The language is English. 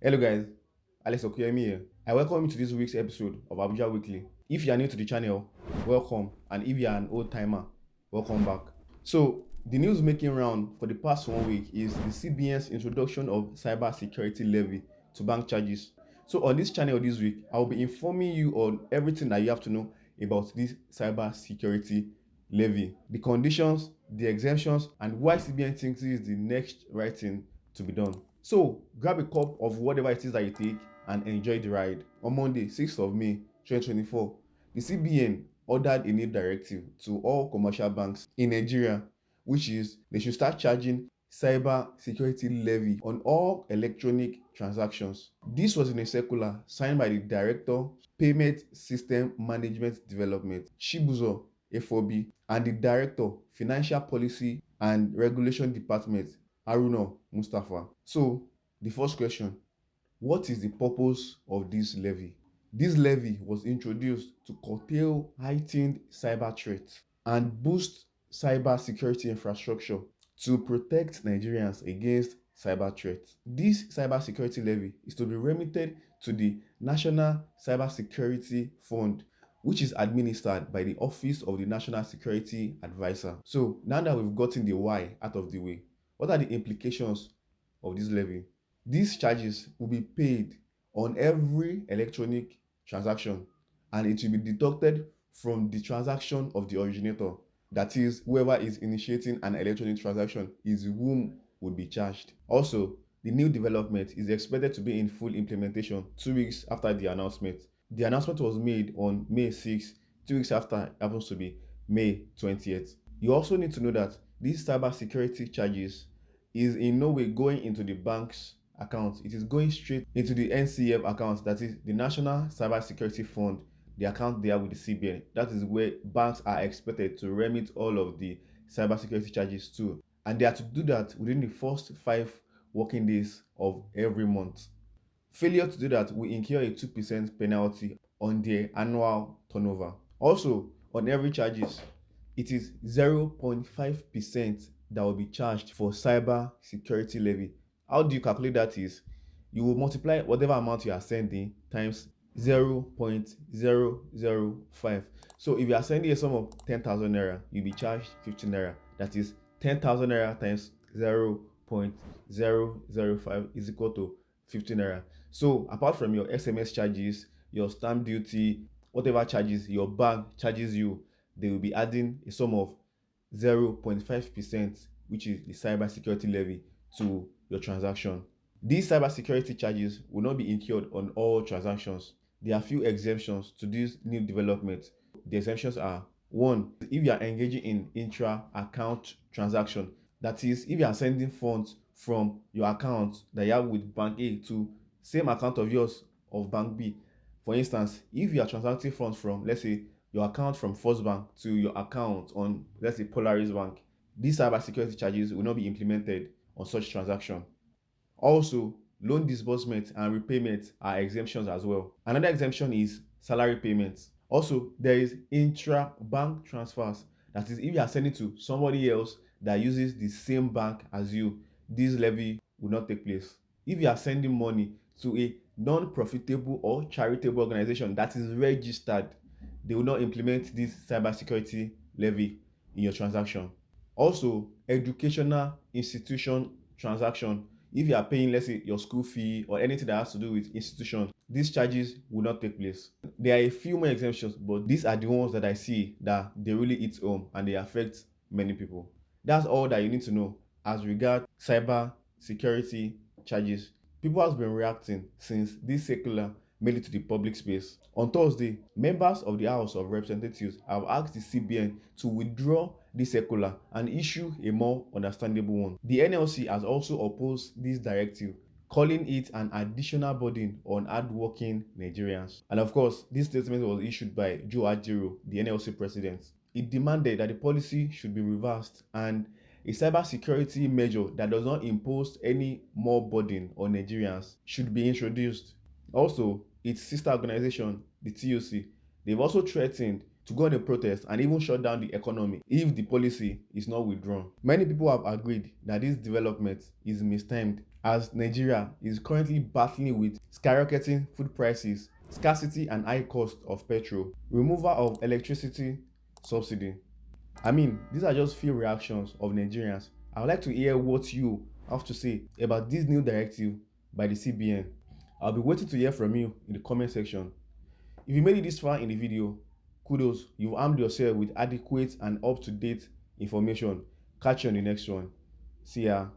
Hello guys, Alex Okuyemi here. I welcome you to this week's episode of Abuja Weekly. If you are new to the channel, welcome, and if you are an old timer, welcome back. So, the news making round for the past 1 week is the CBN's introduction of cyber security levy to bank charges. So, on this channel this week, I will be informing you on everything that you have to know about this cyber security levy, the conditions, the exemptions, and why CBN thinks this is the next right thing to be done. So grab a cup of whatever it is that you take and enjoy the ride. On Monday, 6th of May 2024, the CBN ordered a new directive to all commercial banks in Nigeria, which is they should start charging cyber security levy on all electronic transactions. This was in a circular signed by the Director Payment System Management Development, Shibuzo Efobi, and the Director Financial Policy and Regulation Department, Haruna Mustafa. So, the first question, what is the purpose of this levy? This levy was introduced to curtail heightened cyber threats and boost cyber security infrastructure to protect Nigerians against cyber threats. This cyber security levy is to be remitted to the National Cyber Security Fund, which is administered by the Office of the National Security Advisor. So now that we've gotten the why out of the way, what are the implications of this levy? These charges will be paid on every electronic transaction and it will be deducted from the transaction of the originator. That is, whoever is initiating an electronic transaction is whom would be charged. Also, the new development is expected to be in full implementation 2 weeks after the announcement. The announcement was made on May 6th, 2 weeks after happens to be May 20th. You also need to know that these cyber security charges is in no way going into the bank's account. It is going straight into the NCF account, that is the National Cyber Security Fund, the account there with the CBN. That is where banks are expected to remit all of the cybersecurity charges to. And they are to do that within the first 5 working days of every month. Failure to do that will incur a 2% penalty on their annual turnover. Also, on every charges, it is 0.5% that will be charged for cyber security levy. How do you calculate that? Is you will multiply whatever amount you are sending times 0.005. So if you are sending a sum of 10,000 naira, you'll be charged 15 naira. That is 10,000 naira times 0.005 is equal to 15 naira. So apart from your SMS charges, your stamp duty, whatever charges your bank charges you, they will be adding a sum of 0.5%, which is the cyber security levy, to your transaction. These cyber security charges will not be incurred on all transactions. There are few exemptions to this new development. The exemptions are: one, if you are engaging in intra-account transaction, that is, if you are sending funds from your account that you have with Bank A to same account of yours of Bank B. For instance, if you are transacting funds from, let's say, your account from First Bank to your account on, let's say, Polaris Bank, these cyber security charges will not be implemented on such transaction. Also, loan disbursement and repayment are exemptions as well. Another exemption is salary payments. Also, there is intra-bank transfers. That is, if you are sending to somebody else that uses the same bank as you, this levy will not take place. If you are sending money to a non-profitable or charitable organization that is registered, they will not implement this cybersecurity levy in your transaction. Also, educational institution transaction, if you are paying, let's say, your school fee or anything that has to do with institution, these charges will not take place. There are a few more exemptions, but these are the ones that I see that they really hit home and they affect many people. That's all that you need to know as regard cyber security charges. People have been reacting since this circular made it to the public space. On Thursday, members of the House of Representatives have asked the CBN to withdraw this circular and issue a more understandable one. The NLC has also opposed this directive, calling it an additional burden on hardworking Nigerians. And of course, this statement was issued by Joe Ajero, the NLC president. It demanded that the policy should be reversed and a cybersecurity measure that does not impose any more burden on Nigerians should be introduced. Also, its sister organization, the TUC, they've also threatened to go on a protest and even shut down the economy if the policy is not withdrawn. Many people have agreed that this development is mistimed as Nigeria is currently battling with skyrocketing food prices, scarcity and high cost of petrol, removal of electricity subsidy. I mean, these are just few reactions of Nigerians. I would like to hear what you have to say about this new directive by the CBN. I'll be waiting to hear from you in the comment section. If you made it this far in the video, kudos, you've armed yourself with adequate and up-to-date information. Catch you on the next one. See ya.